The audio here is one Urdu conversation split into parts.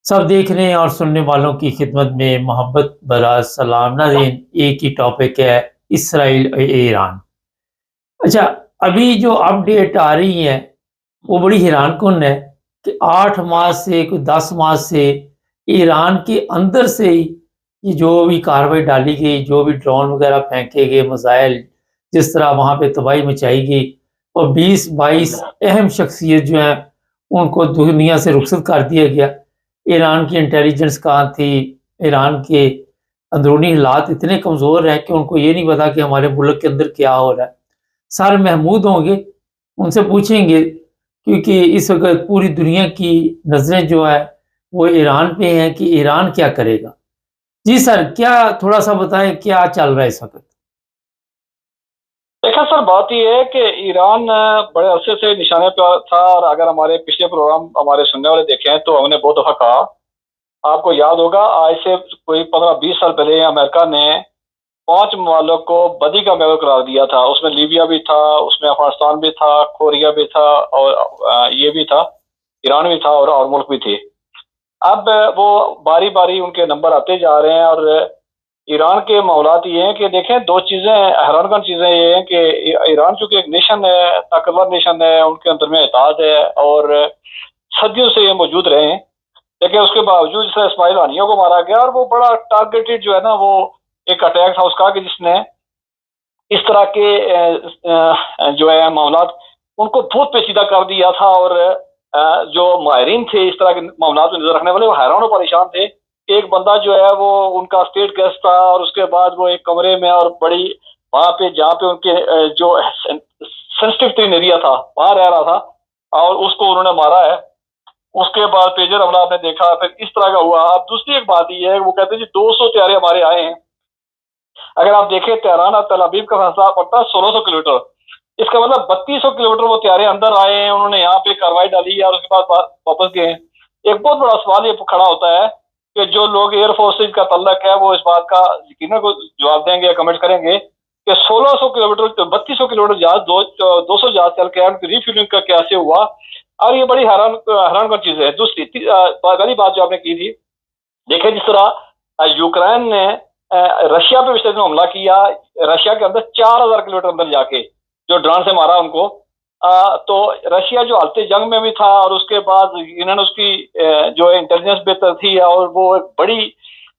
سب دیکھنے اور سننے والوں کی خدمت میں محبت برا سلام ناظرین، ایک ہی ٹاپک ہے، اسرائیل اور ایران۔ اچھا، ابھی جو اپڈیٹ آ رہی ہے وہ بڑی حیران کن ہے کہ 8 ماہ سے کوئی 10 ماہ سے ایران کے اندر سے ہی یہ جو بھی کارروائی ڈالی گئی، جو بھی ڈرون وغیرہ پھینکے گئے، میزائل، جس طرح وہاں پہ تباہی مچائی گئی، اور 20-22 اہم شخصیت جو ہیں ان کو دنیا سے رخصت کر دیا گیا۔ ایران کی انٹیلیجنس کہاں تھی؟ ایران کے اندرونی حالات اتنے کمزور ہیں کہ ان کو یہ نہیں پتا کہ ہمارے ملک کے اندر کیا ہو رہا ہے۔ سارے محمود ہوں گے، ان سے پوچھیں گے، کیونکہ اس وقت پوری دنیا کی نظریں جو ہے وہ ایران پہ ہیں کہ ایران کیا کرے گا۔ جی سر، کیا تھوڑا سا بتائیں کیا چل رہا ہے اس وقت؟ دیکھیں سر، بات یہ ہے کہ ایران بڑے عرصے سے نشانے پہ تھا، اور اگر ہمارے پچھلے پروگرام ہمارے سننے والے دیکھیں تو ہم نے بہت دفعہ کہا، آپ کو یاد ہوگا آج سے کوئی 15-20 سال پہلے امریکہ نے 5 ممالک کو بدی کا محور قرار دیا تھا۔ اس میں لیبیا بھی تھا، اس میں افغانستان بھی تھا، کوریا بھی تھا، اور یہ بھی تھا، ایران بھی تھا، اور ملک بھی تھے۔ اب وہ باری باری ان کے نمبر آتے جا رہے ہیں، اور ایران کے معاملات یہ ہیں کہ دیکھیں، دو چیزیں حیران کن چیزیں یہ ہیں کہ ایران چونکہ ایک نیشن ہے، طاقتور نیشن ہے، ان کے اندر میں اتحاد ہے اور صدیوں سے یہ موجود رہے ہیں، لیکن اس کے باوجود جس طرح اسماعیل ہانیوں کو مارا گیا، اور وہ بڑا ٹارگیٹڈ جو ہے نا، وہ ایک اٹیک تھا اس کا، کہ جس نے اس طرح کے جو ہے معاملات ان کو بہت پیچیدہ کر دیا تھا، اور جو ماہرین تھے اس طرح کے معاملات میں نظر رکھنے والے، وہ حیران و پریشان تھے کہ ایک بندہ جو ہے وہ ان کا اسٹیٹ گیسٹ تھا، اور اس کے بعد وہ ایک کمرے میں اور بڑی وہاں پہ جہاں پہ ان کے جو سینسٹیو ترین ایریا تھا وہاں رہ رہا تھا، اور اس کو انہوں نے مارا ہے۔ اس کے بعد پیجر حملہ آپ نے دیکھا، پھر اس طرح کا ہوا۔ اب دوسری ایک بات یہ ہے، وہ کہتے ہیں جی 200 طیارے ہمارے آئے ہیں۔ اگر آپ دیکھیں تہران اور تل ابیب کا فاصلہ پڑتا ہے 1600 کلومیٹر، اس کا مطلب 3200 کلومیٹر وہ طیارے اندر آئے ہیں، انہوں نے یہاں پہ کاروائی ڈالی ہے، اور اس کے بعد واپس گئے ہیں۔ ایک بہت بڑا سوال یہ کھڑا ہوتا ہے کہ جو لوگ ایئر فورسز کا تعلق ہے وہ اس بات کا یقیناً جواب دیں گے، کمنٹ کریں گے کہ 1600 کلومیٹر 3200 کلومیٹر جہاز 200 جہاز چل کے ریفیولنگ کا کیسے ہوا، اور یہ بڑی حیران کن چیز ہے۔ دوسری پہلی بات جو آپ نے کی تھی، دیکھیں جس طرح یوکرین نے رشیا پہ پچھلے دن حملہ کیا، رشیا کے اندر 4000 کلومیٹر اندر جا کے جو ڈرون سے مارا ان کو، تو رشیا جو حالت جنگ میں بھی تھا، اور اس کے بعد انہوں نے اس کی جو انٹیلیجنس بہتر تھی، اور وہ ایک بڑی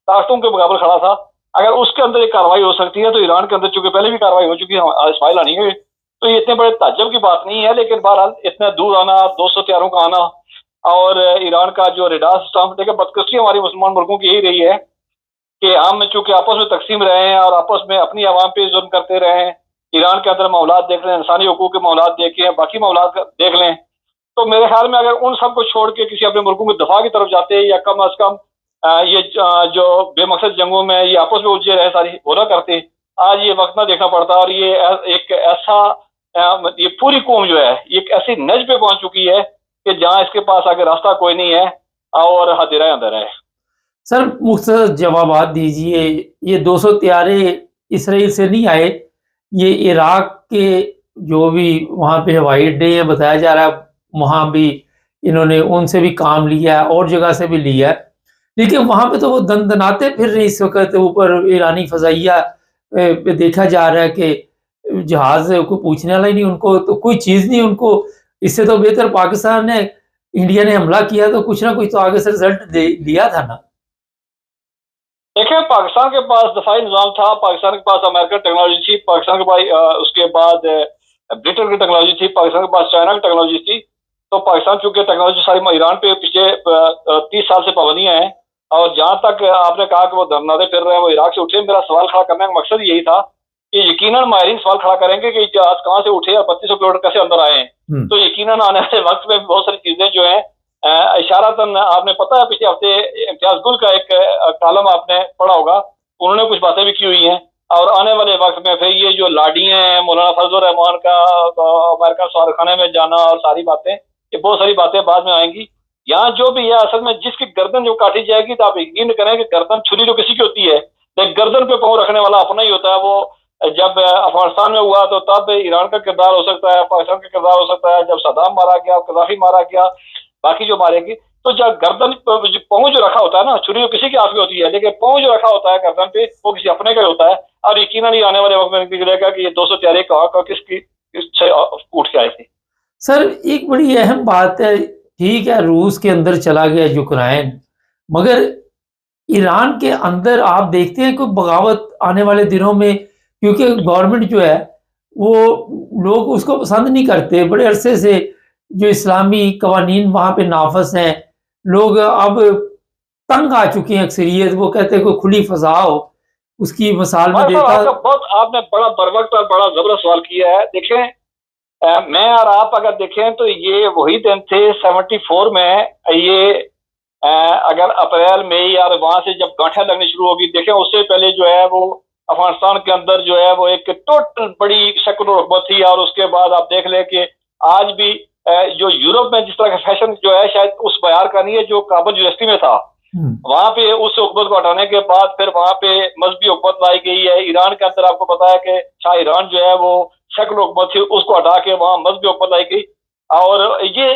طاقتوں کے مقابل کھڑا تھا۔ اگر اس کے اندر ایک کاروائی ہو سکتی ہے تو ایران کے اندر چونکہ پہلے بھی کاروائی ہو چکی ہے اسماعیل ہانی ہوئی، تو یہ اتنے بڑے تعجب کی بات نہیں ہے، لیکن بہرحال اتنا دور آنا، 200 طیاروں کا آنا، اور ایران کا جو ریڈار سسٹم، دیکھیں بدقسمتی ہماری مسلمان ملکوں کی یہی رہی ہے کہ ہم چونکہ آپس میں تقسیم رہے ہیں اور آپس میں اپنی عوام پہ ظلم کرتے رہے ہیں۔ ایران کے اندر معاملات دیکھ لیں، انسانی حقوق کے معاملات دیکھیں، باقی معاملات دیکھ لیں، تو میرے خیال میں اگر ان سب کو چھوڑ کے کسی اپنے ملکوں کے دفاع کی طرف جاتے، یا کم از کم یہ جو بے مقصد جنگوں میں یہ آپس میں الجھے رہے ساری وہ نہ کرتے، آج یہ وقت نہ دیکھنا پڑتا۔ اور یہ ایک ایسا یہ پوری قوم جو ہے ایک ایسی نج پہ پہنچ چکی ہے کہ جہاں اس کے پاس آگے راستہ کوئی نہیں ہے، اور ہدیرہ اندر ہے۔ سر مختصر جوابات دیجئے۔ یہ 200 طیارے اسرائیل سے نہیں آئے، یہ عراق کے جو بھی وہاں پہ ہوائی اڈے ہیں بتایا جا رہا ہے وہاں بھی انہوں نے ان سے بھی کام لیا ہے، اور جگہ سے بھی لیا ہے، لیکن وہاں پہ تو وہ دندناتے پھر رہے اس وقت اوپر ایرانی فضائیہ پہ دیکھا جا رہا ہے کہ جہاز کو پوچھنے والا ہی نہیں، ان کو تو کوئی چیز نہیں، ان کو اس سے تو بہتر پاکستان نے انڈیا نے حملہ کیا تو کچھ نہ کچھ تو آگے سے رزلٹ لیا تھا نا۔ دیکھیں پاکستان کے پاس دفاعی نظام تھا، پاکستان کے پاس امریکن ٹیکنالوجی تھی، پاکستان کے پاس اس کے بعد برٹن کی ٹیکنالوجی تھی، پاکستان کے پاس چائنا کی ٹیکنالوجی تھی۔ تو پاکستان چونکہ ٹیکنالوجی ساری ایران پہ پچھلے 30 سال سے پابندیاں ہیں، اور جہاں تک آپ نے کہا کہ وہ دھرناتے پھر رہے ہیں وہ عراق سے اٹھے، میرا سوال کھڑا کرنے کا مقصد یہی تھا کہ یقیناً ماہرین سوال کھڑا کریں گے کہ جہاز کہاں سے اٹھے اور 3200 کلومیٹر کیسے اندر آئے ہیں، تو یقیناً آنے والے وقت میں بہت ساری چیزیں جو ہیں اشارتاً آپ نے پتہ ہے پچھلے ہفتے امتیاز گل کا ایک کالم آپ نے پڑھا ہوگا، انہوں نے کچھ باتیں بھی کی ہوئی ہیں، اور آنے والے وقت میں پھر یہ جو لاڈیاں ہیں مولانا فضل الرحمان کا امریکہ سفارتخانے میں جانا اور ساری باتیں، یہ بہت ساری باتیں بعد میں آئیں گی۔ یہاں جو بھی ہے اصل میں جس کی گردن جو کاٹی جائے گی تو آپ یقین کریں کہ گردن چھری تو کسی کی ہوتی ہے، لیکن گردن پہ پاؤں رکھنے والا اپنا ہی ہوتا ہے۔ وہ جب افغانستان میں ہوا تو تب ایران کا کردار ہو سکتا ہے، پاکستان کا کردار ہو سکتا ہے، جب صدام مارا گیا، قذافی مارا گیا، باقی جو مارے گی، تو جب گردن پہنچ جو رکھا ہوتا ہے نا، چھری کسی کے ہاتھ میں ہوتی ہے لیکن پہنچ جو رکھا ہوتا ہے گردن پہ وہ کسی اپنے کا ہی ہوتا ہے. اور یقیناً آنے والے وقت میں نکلے گا کہ یہ 200 تیاری کہاں کس کی اٹھ کے آئی تھی. سر ایک بڑی اہم بات ہے، ٹھیک ہے روس کے اندر چلا گیا یوکرائن، مگر ایران کے اندر آپ دیکھتے ہیں کوئی بغاوت آنے والے دنوں میں، کیونکہ گورنمنٹ جو ہے وہ لوگ اس کو پسند نہیں کرتے. بڑے عرصے سے جو اسلامی قوانین وہاں پہ نافذ ہیں، لوگ اب تنگ آ چکے ہیں اکثریت، وہ کہتے ہیں کوئی کھلی فضا ہو. اس کی مثال میں دیتا آپ نے بڑا بروقت اور بڑا زبردست سوال کیا ہے. دیکھیں میں اور آپ اگر دیکھیں تو یہ وہی دن تھے 74 میں، یہ اگر اپریل مئی یا وہاں سے جب گانٹھیں لگنی شروع ہوگی. دیکھیں اس سے پہلے جو ہے وہ افغانستان کے اندر جو ہے وہ ایک ٹوٹل بڑی سیکولر حکومت تھی، اور اس کے بعد آپ دیکھ لیں کہ آج بھی جو یورپ میں جس طرح کا فیشن جو ہے شاید اس معیار کا نہیں ہے جو کابل یونیورسٹی میں تھا. وہاں پہ اس حکومت کو ہٹانے کے بعد پھر وہاں پہ مذہبی حکومت لائی گئی ہے. ایران کے اندر آپ کو پتا ہے کہ شاہ ایران جو ہے وہ سیکولر حکومت تھی، اس کو ہٹا کے وہاں مذہبی حکومت لائی گئی. اور یہ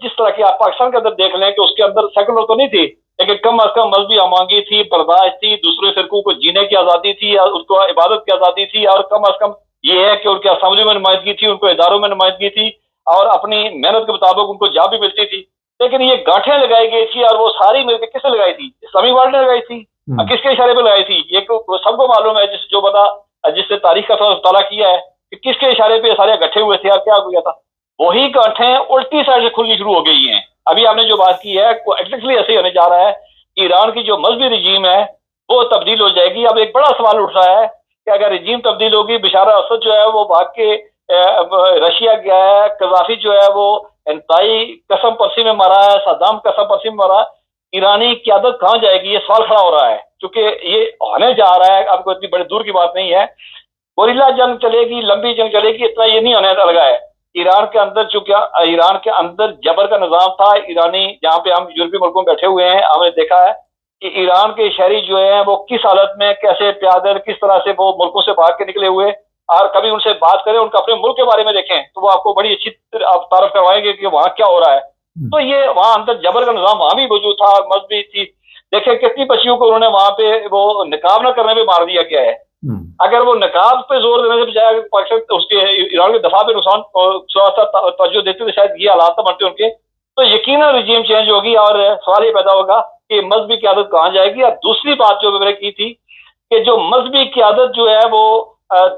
جس طرح کی آپ پاکستان کے اندر دیکھ لیں کہ اس کے اندر سیکولر تو نہیں تھی لیکن کم از کم مذہبی آمانگی تھی، برداشت تھی، دوسرے فرقوں کو جینے کی آزادی تھی، اور ان کو عبادت کی آزادی تھی، اور کم از کم یہ ہے کہ ان کے اسمبلی میں نمائندگی تھی، ان کو اداروں میں نمائندگی تھی، اور اپنی محنت کے مطابق ان کو جاب بھی ملتی تھی. لیکن یہ گانٹھیں لگائی گئی تھی، اور وہ ساری مل کے کس نے لگائی تھی؟ اسلامی ورلڈ نے لگائی تھی. کس کے اشارے پہ لگائی تھی؟ یہ سب کو معلوم ہے، جس نے تاریخ کا مطالعہ کیا ہے کہ کس کے اشارے پہ سارے گٹھے ہوئے تھے اور کیا ہو گیا تھا. وہی گانٹھیں الٹی سائڈ سے کھلنی شروع ہو گئی ہیں. ابھی آپ نے جو بات کی ہے وہ ایگزیکٹلی ایسے ہی ہونے جا رہا ہے کہ ایران کی جو مذہبی رجیم ہے وہ تبدیل ہو جائے گی. اب ایک بڑا سوال اٹھ رہا ہے کہ اگر رجیم تبدیل ہوگی، بشار اسد جو ہے وہ بھاگ کے رشیا گیا ہے، قذافی جو ہے وہ انتہائی قسم پرسی میں مرا ہے، صدام قسم پرسی میں مرا، ایرانی قیادت کہاں جائے گی؟ یہ سوال کھڑا ہو رہا ہے چونکہ یہ ہونے جا رہا ہے. اب کوئی اتنی بڑی دور کی بات نہیں ہے. گوریلا جنگ چلے گی، لمبی جنگ چلے گی، اتنا یہ نہیں ہونے لگا ہے. ایران کے اندر چونکہ ایران کے اندر جبر کا نظام تھا. ایرانی جہاں پہ ہم یورپی ملکوں میں بیٹھے ہوئے ہیں، ہم نے دیکھا ہے کہ ایران کے شہری جو ہیں وہ کس حالت میں کیسے پیادل کس طرح سے وہ ملکوں سے بھاگ کے نکلے ہوئے. اور کبھی ان سے بات کریں، ان کا اپنے ملک کے بارے میں دیکھیں تو وہ آپ کو بڑی اچھی تعارف کروائیں گے کہ وہاں کیا ہو رہا ہے. تو یہ وہاں اندر جبر کا نظام وہاں بھی موجود تھا، مذہبی تھی. دیکھیں کتنی بچیوں کو انہوں نے وہاں پہ وہ نقاب نہ کرنے پہ مار دیا گیا ہے. اگر وہ نقاب پہ زور دینے سے بجائے پاکستان اس کے ایران کے دفاع پہ نقصان توجہ دیتے تو شاید یہ حالات نہ بنتے ان کے. تو یقیناً رجیم چینج ہوگی اور سوال یہ پیدا ہوگا کہ مذہبی قیادت کہاں جائے گی. اور دوسری بات جو میں نے کی تھی کہ جو مذہبی قیادت جو ہے وہ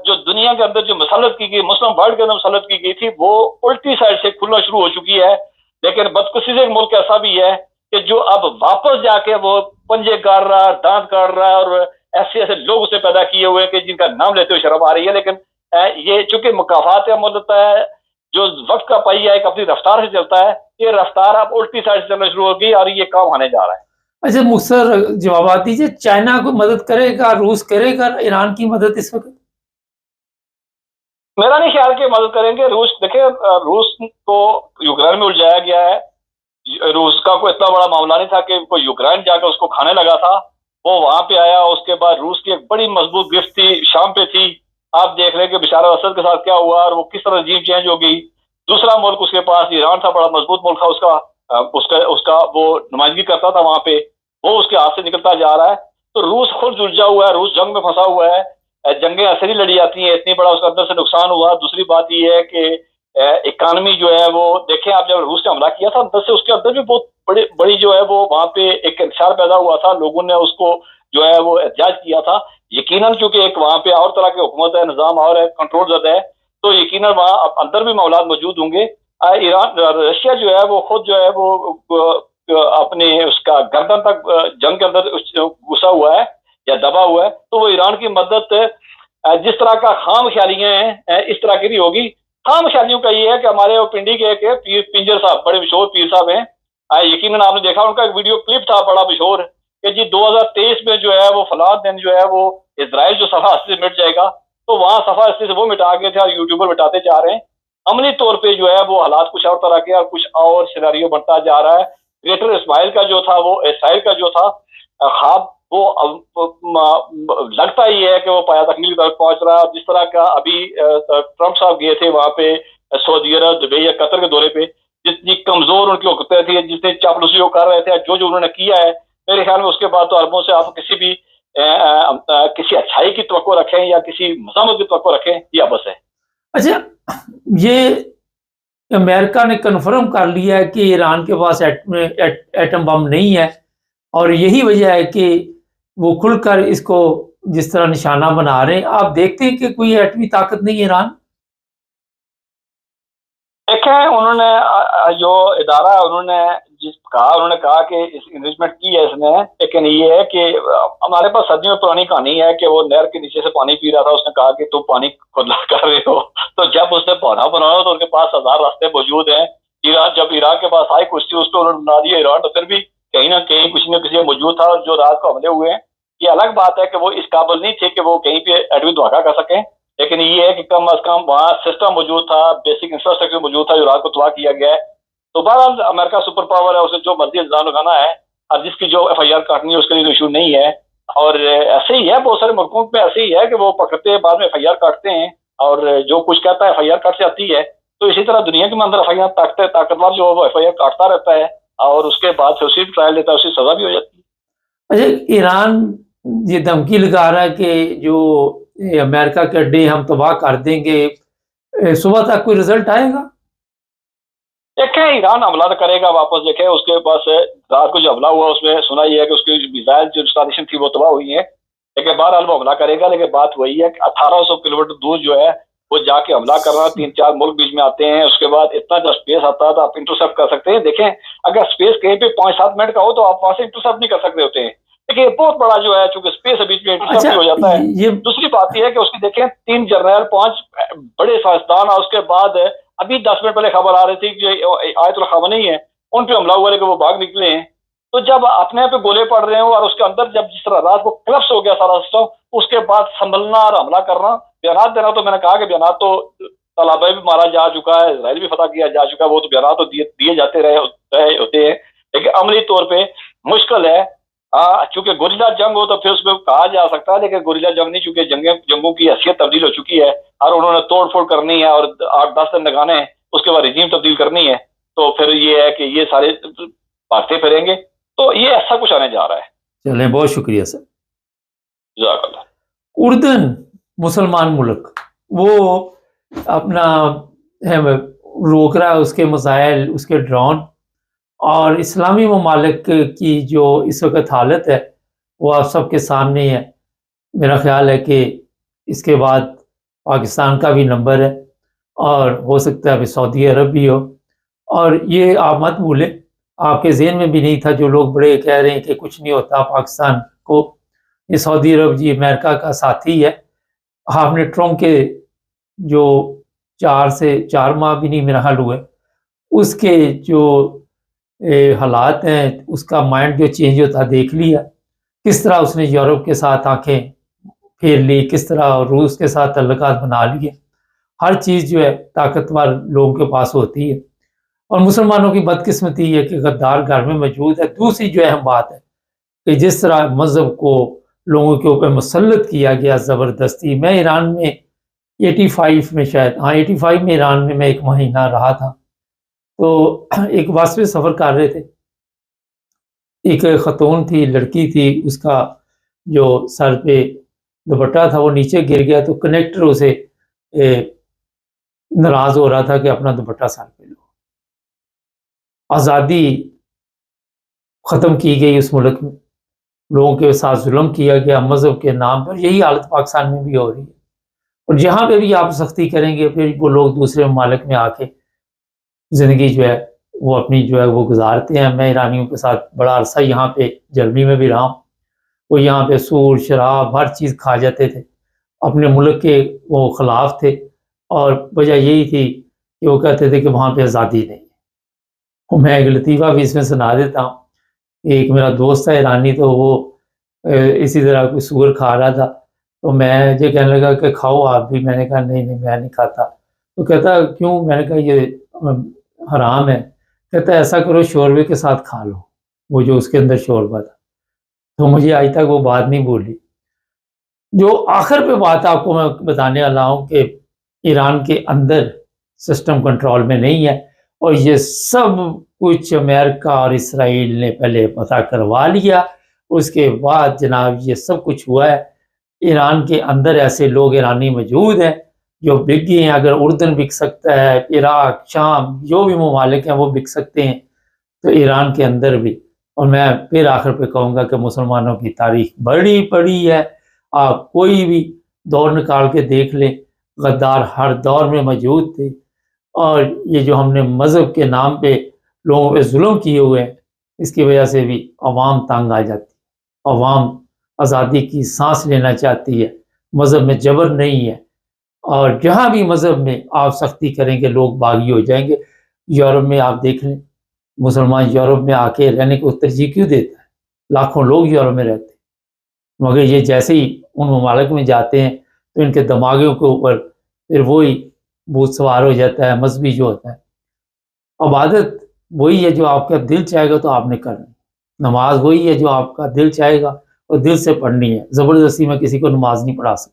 جو دنیا کے اندر جو مسلط کی گئی، مسلم ورلڈ کے اندر مسلط کی گئی تھی، وہ الٹی سائڈ سے کھلنا شروع ہو چکی ہے. لیکن بدقسمتی سے ایک ملک ایسا بھی ہے کہ جو اب واپس جا کے وہ پنجے کاٹ رہا ہے، دانت کاٹ رہا ہے، اور ایسے ایسے لوگ اسے پیدا کیے ہوئے کہ جن کا نام لیتے ہوئے شرم آ رہی ہے. لیکن یہ چونکہ مقافات عمل ہوتا ہے، جو وقت کا پہیہ ایک اپنی رفتار سے چلتا ہے، یہ رفتار اب الٹی سائڈ سے چلنا شروع ہوگی اور یہ کام آنے جا رہا ہے. اچھا مختصر جوابات دیجیے، چائنا کو مدد کرے گا، روس کرے گا ایران کی مدد اس وقت؟ میرا نہیں خیال کہ مدد کریں گے. روس دیکھیں، روس کو یوکرائن میں الجھایا گیا ہے. روس کا کوئی اتنا بڑا معاملہ نہیں تھا کہ کوئی یوکرائن جا کے اس کو کھانے لگا تھا. وہ وہاں پہ آیا، اس کے بعد روس کی ایک بڑی مضبوط گرفت تھی شام پہ تھی. آپ دیکھ لیں کہ بشار اسد کے ساتھ کیا ہوا اور وہ کس طرح رجیم چینج ہو گئی. دوسرا ملک اس کے پاس ایران تھا، بڑا مضبوط ملک تھا، اس کا وہ نمائندگی کرتا تھا وہاں پہ، وہ اس کے ہاتھ سے نکلتا جا رہا ہے. تو روس خود الجھا ہوا ہے، روس جنگ میں پھنسا ہوا ہے. جنگیں ایسے ہی لڑی جاتی ہیں، اتنی بڑا اس کے اندر سے نقصان ہوا. دوسری بات یہ ہے کہ اکانومی جو ہے وہ دیکھیں، آپ جب روس نے حملہ کیا تھا اندر سے، اس کے اندر بھی بہت بڑی جو ہے وہ وہاں پہ ایک انتشار پیدا ہوا تھا. لوگوں نے اس کو جو ہے وہ احتجاج کیا تھا. یقیناً چونکہ ایک وہاں پہ اور طرح کی حکومت ہے، نظام اور ہے، کنٹرول زدہ ہے، تو یقیناً وہاں اندر بھی معاملات موجود ہوں گے. ایران رشیا جو ہے وہ خود جو ہے وہ اپنے اس کا گردن تک جنگ کے اندر گھسا ہوا ہے یا دبا ہوا ہے. تو وہ ایران کی مدد جس طرح کا خام خیالیاں ہیں اس طرح کی نہیں ہوگی. خام خیالیوں کا یہ ہے کہ ہمارے وہ پنڈی کے پیر پنجر صاحب، بڑے مشہور پیر صاحب ہیں، یقیناً آپ نے دیکھا ان کا ایک ویڈیو کلپ تھا بڑا مشہور کہ جی 2023 میں جو ہے وہ فلاں دن جو ہے وہ اسرائیل جو صفحہ ہستی سے مٹ جائے گا. تو وہاں صفحہ ہستی سے وہ مٹا گئے تھے اور یوٹیوبر مٹاتے جا رہے ہیں. عملی طور پہ جو ہے وہ حالات کچھ اور طرح کے اور کچھ اور سیناریو بنتا جا رہا ہے. گریٹر اسماعیل کا جو تھا، وہ اسرائیل کا جو تھا خواب، وہ لگتا ہی ہے کہ وہ پایا تکمیل تک پہنچ رہا ہے. جس طرح کا ابھی ٹرمپ صاحب گئے تھے وہاں پہ سعودی عرب، دبئی یا قطر کے دورے پہ، جتنی کمزور ان کی حکومتیں تھی، جتنی چاپلوسی وہ کر رہے تھے، جو جو انہوں نے کیا ہے، میرے خیال میں اس کے بعد تو عربوں سے آپ کسی بھی کسی اچھائی کی توقع رکھیں یا کسی مزاحمت کی توقع رکھیں، یہ ابس ہے۔ اچھا، یہ امریکہ نے کنفرم کر لیا ہے کہ ایران کے پاس ایٹم بم نہیں ہے، اور یہی وجہ ہے کہ وہ کھل کر اس کو جس طرح نشانہ بنا رہے ہیں۔ آپ دیکھتے ہیں کہ کوئی ایٹمی طاقت نہیں ہے ایران؟ دیکھیں، انہوں نے جو ادارہ ہے، انہوں نے کہا کہ اس انگیجمنٹ کی ہے اس نے، لیکن یہ ہے کہ ہمارے پاس صدیوں میں پرانی کہانی ہے کہ وہ نہر کے نیچے سے پانی پی رہا تھا، اس نے کہا کہ تم پانی کھلا کر رہے ہو، تو جب اس نے پانا بنایا تو ان کے پاس 1000 راستے موجود ہیں۔ جب عراق کے پاس آئی کشتی، اس کو انہوں نے بنا دیا ایران، تو پھر بھی کہیں نہ کہیں کسی نہ کسی موجود تھا، اور جو رات کو حملے ہوئے ہیں، یہ الگ بات ہے کہ وہ اس قابل نہیں تھے کہ وہ کہیں پہ ایٹمی دھماکہ کر سکیں، لیکن یہ ہے کہ کم از کم وہاں سسٹم موجود تھا، بیسک انفراسٹرکچر موجود تھا جو رات کو تباہ کیا گیا ہے۔ تو بہرحال امریکہ سپر پاور ہے، اسے جو مرضی الزام لگانا ہے، اور جس کی جو ایف آئی آر کاٹنی ہے اس کے لیے ایشو نہیں ہے، اور ایسے ہی ہے بہت سارے ملکوں میں، ایسے ہی ہے کہ وہ پکڑتے ہیں، بعد میں ایف آئی آر کاٹتے ہیں، اور جو کچھ کہتا ہے ایف آئی آر کاٹ سے آتی ہے، تو اسی طرح دنیا کے اندر ایف آئی آر طاقتور جو ہے وہ ایف آئی آر کاٹتا رہتا ہے، اور اس کے بعد سے اسی ٹرائل لیتا ہے، اسی سزا بھی ہو جاتی ہے۔ اچھا، ایران یہ دھمکی لگا رہا ہے کہ جو امریکہ کے اڈے ہم تباہ کر دیں گے، صبح تک کوئی رزلٹ آئے گا؟ دیکھیں، ایران حملہ تو کرے گا واپس، دیکھیں اس کے پاس رات کو جو حملہ ہوا اس میں سنا یہ ہے کہ اس کی میزائل جو انسٹالیشن تھی وہ تباہ ہوئی ہے، لیکن بہرحال وہ حملہ کرے گا، لیکن بات وہی ہے کہ 1800 کلومیٹر دور جو ہے وہ جا کے حملہ کر رہا، 3-4 ملک بیچ میں آتے ہیں، اس کے بعد اتنا جب اسپیس آتا ہے تو آپ انٹرسیپٹ کر سکتے ہیں۔ دیکھیں، اگر اسپیس کہیں پہ 5-7 منٹ کا ہو تو آپ وہاں سے انٹرسیپٹ نہیں کر سکتے ہوتے ہیں، لیکن یہ بہت بڑا جو ہے چونکہ اسپیس ہے بیچ میں، انٹرسیپٹ اچھا، ہو جاتا ہے۔ یہ دوسری بات یہ ہے کہ اس کی دیکھیں 3 جرنیل، 5 بڑے سائنسدان، اور اس کے بعد ابھی 10 منٹ پہلے خبر آ رہی تھی کہ آیت الخامنئی ہے، ان پہ حملہ ہوا لیکن وہ بھاگ نکلے ہیں۔ تو جب اپنے پہ گولے پڑ رہے ہوں اور اس کے اندر جب جس طرح رات کو کلپس ہو گیا سارا سسٹم، اس کے بعد سنبھلنا اور حملہ کرنا، بیانات دینا، تو میں نے کہا کہ بیانات تو طلبہ بھی مارا جا چکا ہے، اسرائیل بھی فتح کیا جا چکا ہے، وہ تو بیانات تو دیے جاتے رہے ہوتے ہیں، لیکن عملی طور پہ مشکل ہے۔ چونکہ گوریلا جنگ ہو تو پھر اس میں کہا جا سکتا ہے، لیکن گوریلا جنگ نہیں، چونکہ جنگوں کی حیثیت تبدیل ہو چکی ہے، اور انہوں نے توڑ پھوڑ کرنی ہے اور 8-10 دن لگانے ہیں، اس کے بعد رجیم تبدیل کرنی ہے، تو پھر یہ ہے کہ یہ سارے بھاگتے پھریں گے، تو یہ ایسا کچھ آنے جا رہا ہے۔ چلیں، بہت شکریہ سر۔ جزاک اللہ۔ اردن مسلمان ملک وہ اپنا روک رہا ہے اس کے مسائل، اس کے ڈرون، اور اسلامی ممالک کی جو اس وقت حالت ہے وہ آپ سب کے سامنے ہے۔ میرا خیال ہے کہ اس کے بعد پاکستان کا بھی نمبر ہے، اور ہو سکتا ہے ابھی سعودی عرب بھی ہو، اور یہ آپ مت بھولیں، آپ کے ذہن میں بھی نہیں تھا، جو لوگ بڑے کہہ رہے ہیں کہ کچھ نہیں ہوتا پاکستان کو، یہ سعودی عرب جی امریکہ کا ساتھی ہے۔ آپ نے ٹرمپ کے جو 4 ماہ بھی نہیں میرا حال ہوئے، اس کے جو حالات ہیں، اس کا مائنڈ جو چینج ہوتا دیکھ لیا، کس طرح اس نے یورپ کے ساتھ آنکھیں پھیر لی، کس طرح روس کے ساتھ تعلقات بنا لیے۔ ہر چیز جو ہے طاقتور لوگوں کے پاس ہوتی ہے، اور مسلمانوں کی بدقسمتی ہے کہ غدار گھر میں موجود ہے۔ دوسری جو اہم بات ہے کہ جس طرح مذہب کو لوگوں کے اوپر مسلط کیا گیا زبردستی۔ میں ایران میں 85 میں شاید 85 میں ایران میں 1 مہینہ رہا تھا، تو ایک بس پہ سفر کر رہے تھے، ایک خاتون تھی، لڑکی تھی، اس کا جو سر پہ دوپٹہ تھا وہ نیچے گر گیا، تو کنیکٹر اسے ناراض ہو رہا تھا کہ اپنا دوپٹہ سر پہ لو۔ آزادی ختم کی گئی اس ملک میں، لوگوں کے ساتھ ظلم کیا گیا مذہب کے نام پر۔ یہی حالت پاکستان میں بھی ہو رہی ہے، اور جہاں پہ بھی آپ سختی کریں گے پھر وہ لوگ دوسرے ممالک میں آ کے زندگی جو ہے وہ اپنی جو ہے وہ گزارتے ہیں۔ میں ایرانیوں کے ساتھ بڑا عرصہ یہاں پہ جرمنی میں بھی رہا ہوں، وہ یہاں پہ سور شراب ہر چیز کھا جاتے تھے، اپنے ملک کے وہ خلاف تھے، اور وجہ یہی تھی کہ وہ کہتے تھے کہ وہاں پہ آزادی نہیں ہے۔ میں ایک لطیفہ بھی اس میں سنا دیتا ہوں۔ ایک میرا دوست ہے ایرانی، تو وہ اسی طرح کوئی سور کھا رہا تھا، تو میں مجھے کہنے لگا کہ کھاؤ آپ بھی۔ میں نے کہا نہیں میں نہیں کھاتا۔ تو کہتا کیوں؟ میں نے کہا یہ حرام ہے۔ کہتا ایسا کرو شوربے کے ساتھ کھا لو، وہ جو اس کے اندر شوربہ تھا۔ تو مجھے آج تک وہ بات نہیں بولی۔ جو آخر پہ بات آپ کو میں بتانے والا ہوں کہ ایران کے اندر سسٹم کنٹرول میں نہیں ہے، اور یہ سب کچھ امریکہ اور اسرائیل نے پہلے پتہ کروا لیا، اس کے بعد جناب یہ سب کچھ ہوا ہے۔ ایران کے اندر ایسے لوگ ایرانی موجود ہیں جو بک گئے ہیں، اگر اردن بک سکتا ہے، عراق، شام، جو بھی ممالک ہیں وہ بک سکتے ہیں، تو ایران کے اندر بھی۔ اور میں پھر آخر پہ کہوں گا کہ مسلمانوں کی تاریخ بڑی بڑی ہے، آپ کوئی بھی دور نکال کے دیکھ لیں، غدار ہر دور میں موجود تھے، اور یہ جو ہم نے مذہب کے نام پہ لوگوں پہ ظلم کیے ہوئے ہیں، اس کی وجہ سے بھی عوام تنگ آ جاتی ہے، عوام آزادی کی سانس لینا چاہتی ہے، مذہب میں جبر نہیں ہے، اور جہاں بھی مذہب میں آپ سختی کریں گے لوگ باغی ہو جائیں گے۔ یورپ میں آپ دیکھ لیں، مسلمان یورپ میں آ کے رہنے کو ترجیح کیوں دیتا ہے؟ لاکھوں لوگ یورپ میں رہتے ہیں، مگر یہ جیسے ہی ان ممالک میں جاتے ہیں تو ان کے دماغوں کے اوپر پھر وہی بھوت سوار ہو جاتا ہے، مذہبی جو ہوتا ہے۔ عبادت وہی ہے جو آپ کا دل چاہے گا تو آپ نے کرنی، نماز وہی ہے جو آپ کا دل چاہے گا اور دل سے پڑھنی ہے۔ زبردستی میں کسی کو نماز نہیں پڑھا سکتا،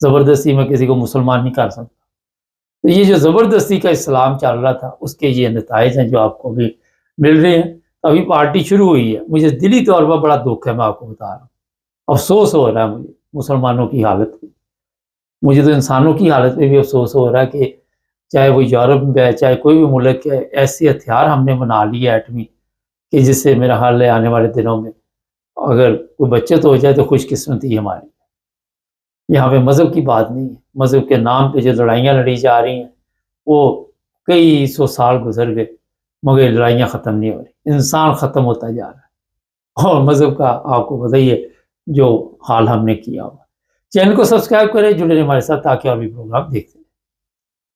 زبردستی میں کسی کو مسلمان نہیں کر سکتا۔ تو یہ جو زبردستی کا اسلام چل رہا تھا، اس کے یہ نتائج ہیں جو آپ کو بھی مل رہے ہیں۔ ابھی پارٹی شروع ہوئی ہے، مجھے دلی طور پر بڑا دکھ ہے، میں آپ کو بتا رہا ہوں، افسوس ہو رہا ہے مجھے مسلمانوں کی حالت پہ، مجھے تو انسانوں کی حالت پہ بھی افسوس ہو رہا ہے کہ چاہے وہ یورپ میں ہے، چاہے کوئی بھی ملک ہے، ایسے ہتھیار ہم نے بنا لیے ایٹمی کہ جس سے میرا حال ہے آنے والے دنوں میں اگر کوئی بچت ہو جائے تو خوش قسمتی ہے ہماری۔ یہاں پہ مذہب کی بات نہیں ہے، مذہب کے نام پہ جو لڑائیاں لڑی جا رہی ہیں وہ کئی سو سال گزر گئے مگر لڑائیاں ختم نہیں ہو رہی، انسان ختم ہوتا جا رہا ہے، اور مذہب کا آپ کو بتائیے جو حال ہم نے کیا ہوا۔ چینل کو سبسکرائب کریں، جڑے رہیں ہمارے ساتھ تاکہ اور بھی پروگرام دیکھتے ہیں۔